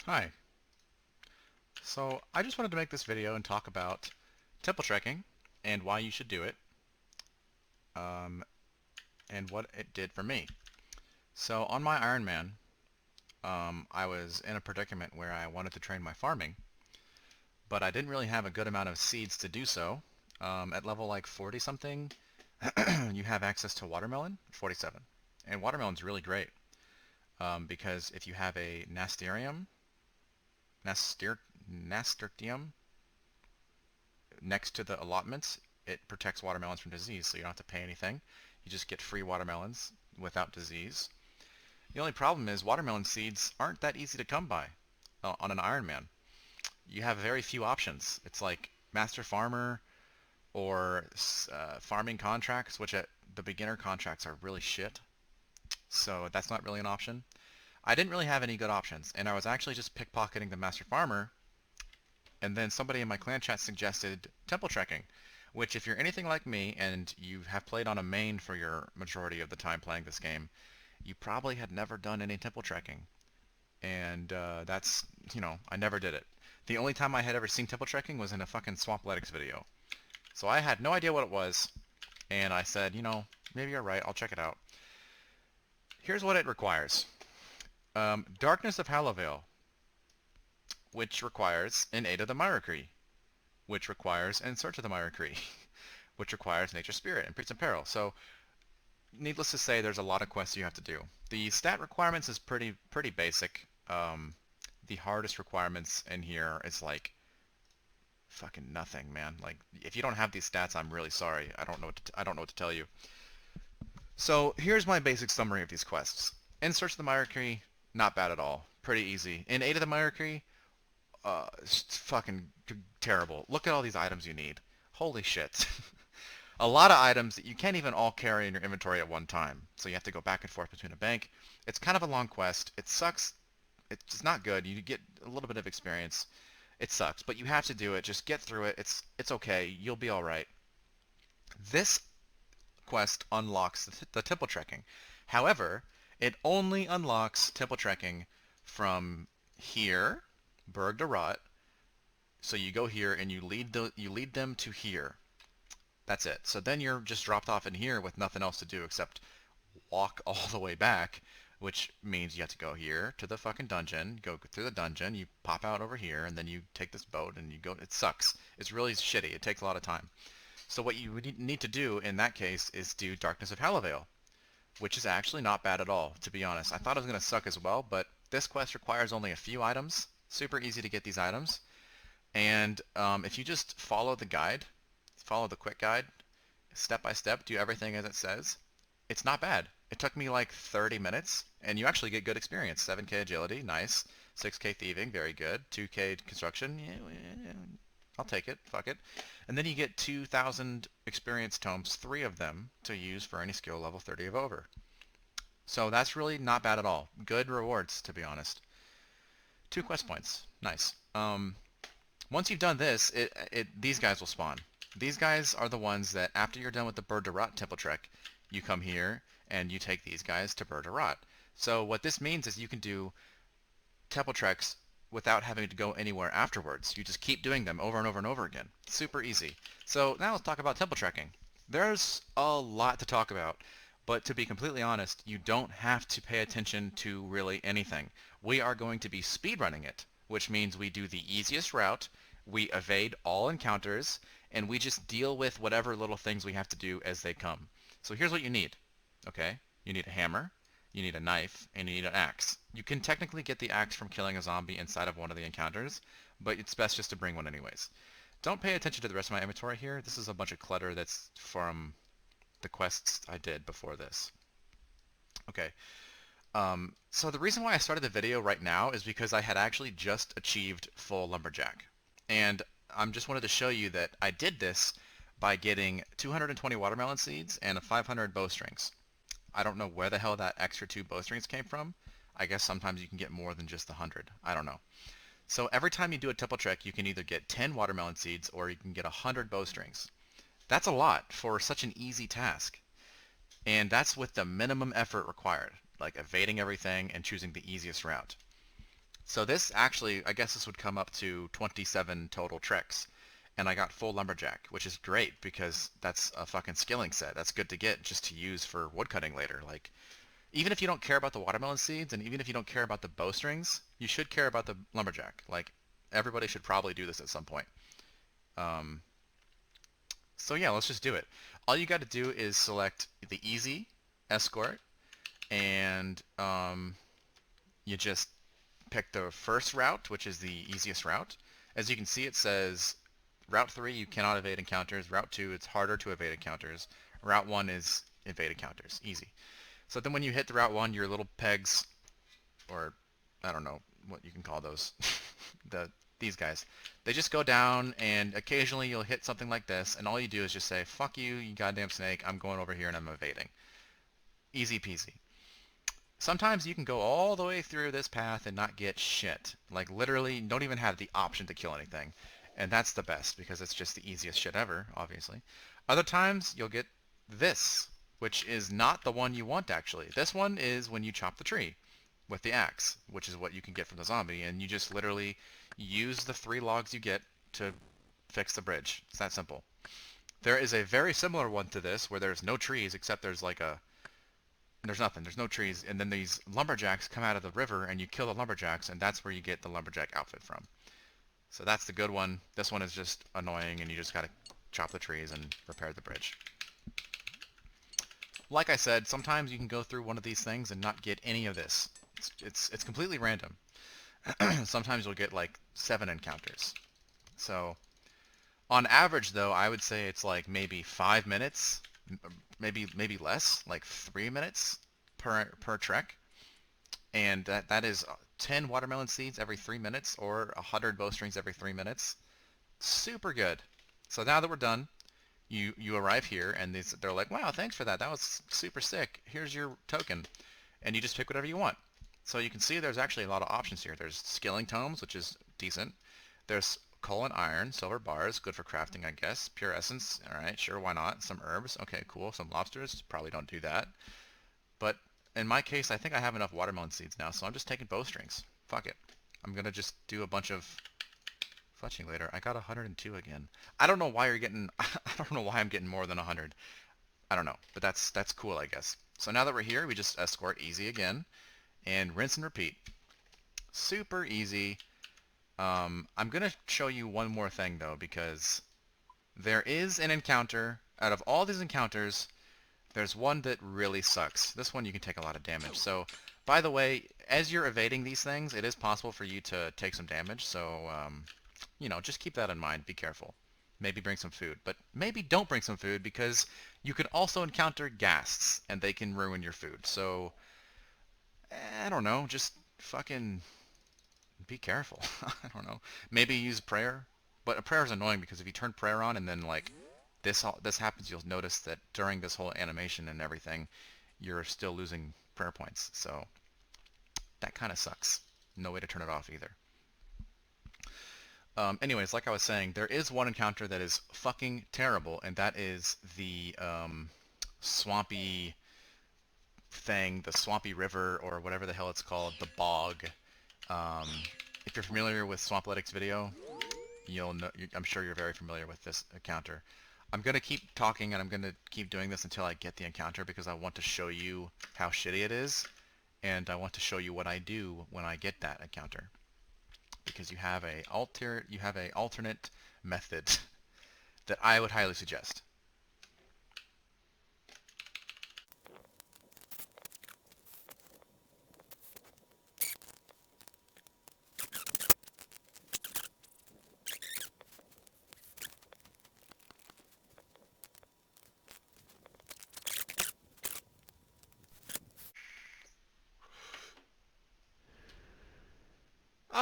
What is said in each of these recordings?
Hi. So I just wanted to make this video and talk about temple trekking and why you should do it, um, and what it did for me. So on my Ironman, I was in a predicament where I wanted to train my farming, but I didn't really have a good amount of seeds to do so. At level like 40 something, you have access to watermelon, 47. And watermelon's really great because if you have a nasturtium next to the allotments, it protects watermelons from disease, so you don't have to pay anything. You just get free watermelons without disease. The only problem is watermelon seeds aren't that easy to come by on an Ironman. You have very few options. It's like Master Farmer or farming contracts, which at the beginner contracts are really shit. So that's not really an option. I didn't really have any good options, and I was actually just pickpocketing the Master Farmer, and then somebody in my clan chat suggested temple trekking, which if you're anything like me and you have played on a main for your majority of the time playing this game, you probably had never done any temple trekking. And I never did it. The only time I had ever seen temple trekking was in a fucking Swampletics video. So I had no idea what it was, and I said, maybe you're right, I'll check it out. Here's what it requires. Darkness of Hallovale, which requires an Aid of the Myrikree, which requires In Search of the Myrikree, which requires Nature Spirit and Priest in Peril. So, needless to say, there's a lot of quests you have to do. The stat requirements is pretty basic. The hardest requirements in here is like fucking nothing, man. Like, if you don't have these stats, I'm really sorry. I don't know what to tell you. So here's my basic summary of these quests. In Search of the Myrikree, not bad at all. Pretty easy. In Aid of the Myrikree, it's fucking terrible. Look at all these items you need. Holy shit. A lot of items that you can't even all carry in your inventory at one time. So you have to go back and forth between a bank. It's kind of a long quest. It sucks. It's not good. You get a little bit of experience. It sucks, but you have to do it. Just get through it. It's okay. You'll be all right. This quest unlocks the temple trekking. However, it only unlocks temple trekking from here, Berg de Rot. So you go here and you lead them to here. That's it. So then you're just dropped off in here with nothing else to do except walk all the way back, which means you have to go here to the fucking dungeon, go through the dungeon, you pop out over here, and then you take this boat and you go. It sucks. It's really shitty. It takes a lot of time. So what you need to do in that case is do Darkness of Hallovale, which is actually not bad at all, to be honest. I thought it was going to suck as well, but this quest requires only a few items. Super easy to get these items. And if you just follow the guide, follow the quick guide, step by step, do everything as it says, it's not bad. It took me like 30 minutes, and you actually get good experience. 7k agility, nice. 6k thieving, very good. 2k construction, yeah, I'll take it, fuck it. And then you get 2,000 experience tomes, 3 of them, to use for any skill level 30 of over. So that's really not bad at all. Good rewards, to be honest. 2 quest points, nice. Once you've done this, these guys will spawn. These guys are the ones that after you're done with the Bird to Rot temple trek, you come here and you take these guys to Bird to Rot. So what this means is you can do temple treks without having to go anywhere afterwards. You just keep doing them over and over and over again. Super easy. So now let's talk about temple trekking. There's a lot to talk about, but to be completely honest, you don't have to pay attention to really anything. We are going to be speedrunning it, which means we do the easiest route, we evade all encounters, and we just deal with whatever little things we have to do as they come. So here's what you need, okay? You need a hammer, you need a knife, and you need an axe. You can technically get the axe from killing a zombie inside of one of the encounters, but it's best just to bring one anyways. Don't pay attention to the rest of my inventory here. This is a bunch of clutter that's from the quests I did before this. Okay, so the reason why I started the video right now is because I had actually just achieved full Lumberjack. And I'm just wanted to show you that I did this by getting 220 watermelon seeds and 500 bowstrings. I don't know where the hell that extra 2 bowstrings came from. I guess sometimes you can get more than just the 100. I don't know. So every time you do a temple trek, you can either get 10 watermelon seeds or you can get 100 bowstrings. That's a lot for such an easy task. And that's with the minimum effort required, like evading everything and choosing the easiest route. So this actually, I guess this would come up to 27 total treks. And I got full Lumberjack, which is great because that's a fucking skilling set. That's good to get just to use for woodcutting later. Like, even if you don't care about the watermelon seeds, and even if you don't care about the bowstrings, you should care about the Lumberjack. Like, everybody should probably do this at some point. Um, so yeah, let's just do it. All you got to do is select the easy escort, and you just pick the first route, which is the easiest route. As you can see, it says Route 3, you cannot evade encounters. Route 2, it's harder to evade encounters. Route 1 is evade encounters. Easy. So then when you hit the Route 1, your little pegs, or I don't know what you can call those, these guys, they just go down, and occasionally you'll hit something like this, and all you do is just say, fuck you, you goddamn snake, I'm going over here and I'm evading. Easy peasy. Sometimes you can go all the way through this path and not get shit. Like, literally, don't even have the option to kill anything. And that's the best, because it's just the easiest shit ever, obviously. Other times, you'll get this, which is not the one you want, actually. This one is when you chop the tree with the axe, which is what you can get from the zombie, and you just literally use the 3 logs you get to fix the bridge. It's that simple. There is a very similar one to this, where there's no trees, except there's like a there's nothing. There's no trees. And then these lumberjacks come out of the river, and you kill the lumberjacks, and that's where you get the lumberjack outfit from. So that's the good one. This one is just annoying, and you just gotta chop the trees and repair the bridge. Like I said, sometimes you can go through one of these things and not get any of this. It's completely random. Sometimes you'll get like 7 encounters. So on average, though, I would say it's like maybe 5 minutes, maybe less, like 3 minutes per trek, and that is 10 watermelon seeds every 3 minutes, or 100 bowstrings every 3 minutes. Super good. So now that we're done, you arrive here, and they're like, wow, thanks for that. That was super sick. Here's your token, and you just pick whatever you want. So you can see there's actually a lot of options here. There's skilling tomes, which is decent. There's coal and iron, silver bars, good for crafting, I guess. Pure essence, alright, sure, why not? Some herbs, okay, cool. Some lobsters, probably don't do that. But in my case, I think I have enough watermelon seeds now, so I'm just taking bowstrings. Fuck it. I'm gonna just do a bunch of fletching later. I got 102 again. I don't know why you're getting, I don't know why I'm getting more than 100. I don't know, but that's cool, I guess. So now that we're here, we just escort easy again, and rinse and repeat. Super easy. I'm going to show you one more thing, though, because there is an encounter. Out of all these encounters, there's one that really sucks. This one you can take a lot of damage. So, by the way, as you're evading these things, it is possible for you to take some damage. So, you know, just keep that in mind. Be careful. Maybe bring some food. But maybe don't bring some food, because you can also encounter ghasts, and they can ruin your food. So, I don't know. Just fucking be careful. I don't know. Maybe use prayer. But a prayer is annoying, because if you turn prayer on and then like this happens, you'll notice that during this whole animation and everything, you're still losing prayer points. So that kind of sucks. No way to turn it off either. Anyways, like I was saying, there is one encounter that is fucking terrible, and that is the swampy thing, the swampy river, or whatever the hell it's called, the bog. If you're familiar with Swampletics video, you'll know, I'm sure you're very familiar with this encounter. I'm going to keep talking, and I'm going to keep doing this until I get the encounter, because I want to show you how shitty it is, and I want to show you what I do when I get that encounter. Because you have a alternate method that I would highly suggest.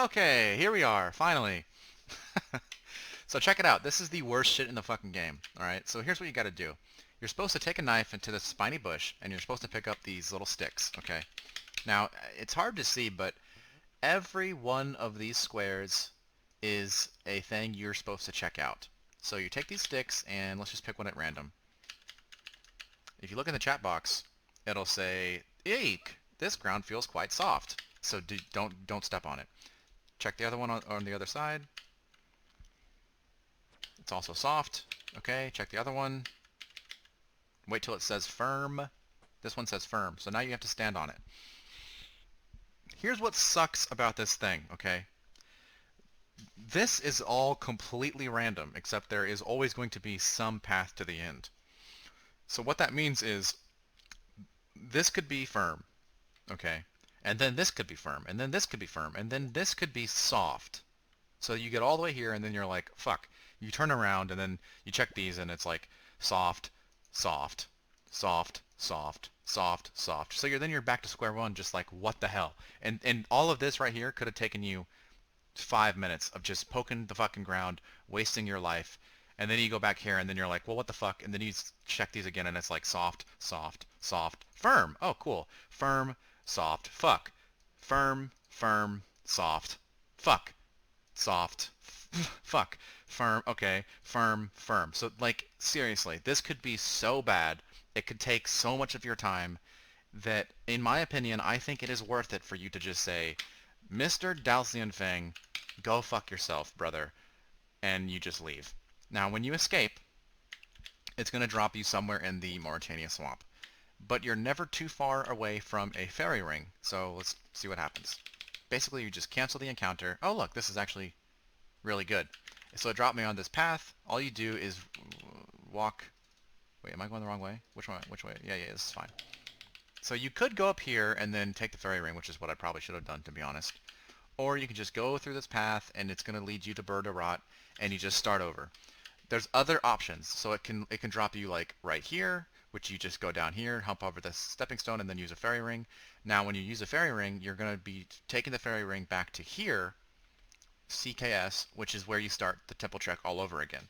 Okay, here we are, finally. So check it out. This is the worst shit in the fucking game. Alright, so here's what you gotta do. You're supposed to take a knife into this spiny bush, and you're supposed to pick up these little sticks, okay? Now, it's hard to see, but every one of these squares is a thing you're supposed to check out. So you take these sticks, and let's just pick one at random. If you look in the chat box, it'll say, "Eek, this ground feels quite soft." So don't step on it. Check the other one on the other side. It's also soft. Okay, check the other one. Wait till it says firm. This one says firm, so now you have to stand on it. Here's what sucks about this thing, okay? This is all completely random, except there is always going to be some path to the end. So what that means is this could be firm, okay? And then this could be firm, and then this could be firm, and then this could be soft. So you get all the way here, and then you're like, fuck. You turn around, and then you check these, and it's like soft, soft, soft, soft, soft, soft. So then you're back to square one, just like, what the hell? And all of this right here could have taken you 5 minutes of just poking the fucking ground, wasting your life. And then you go back here, and then you're like, well, what the fuck? And then you check these again, and it's like soft, soft, soft, firm. Oh, cool. Firm, soft, fuck. Firm, firm, soft, fuck. Soft, fuck. Firm, okay. Firm, firm. So, like, seriously, this could be so bad. It could take so much of your time that, in my opinion, I think it is worth it for you to just say, Mr. Dalcian Fang, go fuck yourself, brother, and you just leave. Now, when you escape, it's going to drop you somewhere in the Mauritania swamp. But you're never too far away from a fairy ring, so let's see what happens. Basically, you just cancel the encounter. Oh, look, this is actually really good. So it dropped me on this path. All you do is walk... Wait, am I going the wrong way? Which one? Which way? Yeah, this is fine. So you could go up here and then take the fairy ring, which is what I probably should have done, to be honest. Or you can just go through this path, and it's going to lead you to Bird of Rot, and you just start over. There's other options, so it can drop you like right here, which you just go down here, hump over the stepping stone, and then use a fairy ring. Now, when you use a fairy ring, you're going to be taking the fairy ring back to here, CKS, which is where you start the temple trek all over again.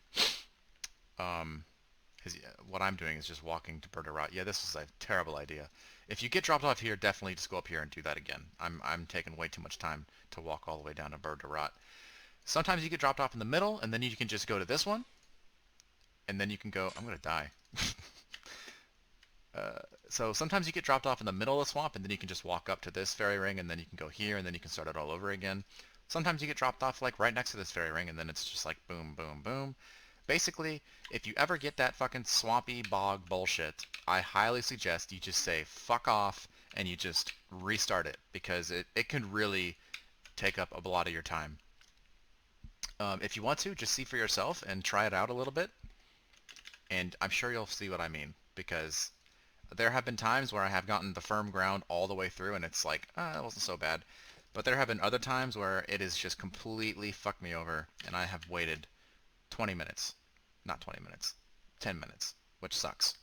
What I'm doing is just walking to Bird of Rot. Yeah, this is a terrible idea. If you get dropped off here, definitely just go up here and do that again. I'm taking way too much time to walk all the way down to Bird of Rot. Sometimes you get dropped off in the middle, and then you can just go to this one, and then you can go... I'm going to die. So sometimes you get dropped off in the middle of the swamp, and then you can just walk up to this fairy ring, and then you can go here, and then you can start it all over again. Sometimes you get dropped off like right next to this fairy ring, and then it's just like boom, boom, boom. Basically, if you ever get that fucking swampy bog bullshit, I highly suggest you just say fuck off and you just restart it, because it can really take up a lot of your time. If you want to, just see for yourself and try it out a little bit, and I'm sure you'll see what I mean, because there have been times where I have gotten the firm ground all the way through and it's like, it wasn't so bad. But there have been other times where it has just completely fucked me over, and I have waited 20 minutes. Not 20 minutes. 10 minutes, which sucks.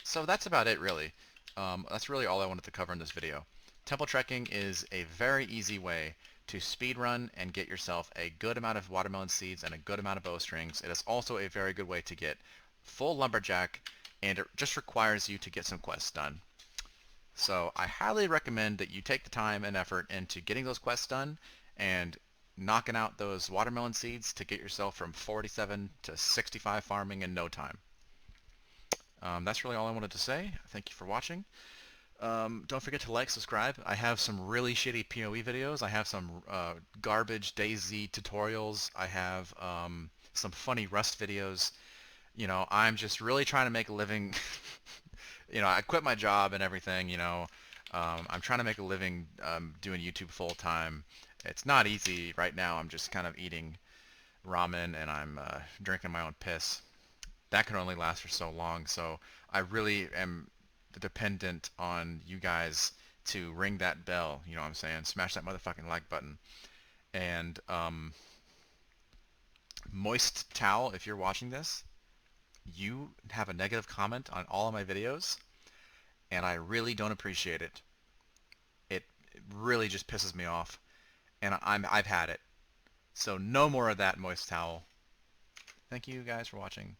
So that's about it, really. That's really all I wanted to cover in this video. Temple trekking is a very easy way to speedrun and get yourself a good amount of watermelon seeds and a good amount of bowstrings. It is also a very good way to get full lumberjack, and it just requires you to get some quests done. So I highly recommend that you take the time and effort into getting those quests done and knocking out those watermelon seeds to get yourself from 47 to 65 farming in no time. That's really all I wanted to say. Thank you for watching. Don't forget to like, subscribe. I have some really shitty PoE videos. I have some garbage DayZ tutorials. I have some funny Rust videos. You know, I'm just really trying to make a living. You know, I quit my job and everything, you know. I'm trying to make a living doing YouTube full time. It's not easy right now. I'm just kind of eating ramen, and I'm drinking my own piss. That can only last for so long, so I really am dependent on you guys to ring that bell, you know what I'm saying? Smash that motherfucking like button. And Moist Towel, if you're watching this, you have a negative comment on all of my videos, and I really don't appreciate it. It really just pisses me off, and I've had it. So no more of that, Moist Towel. Thank you guys for watching.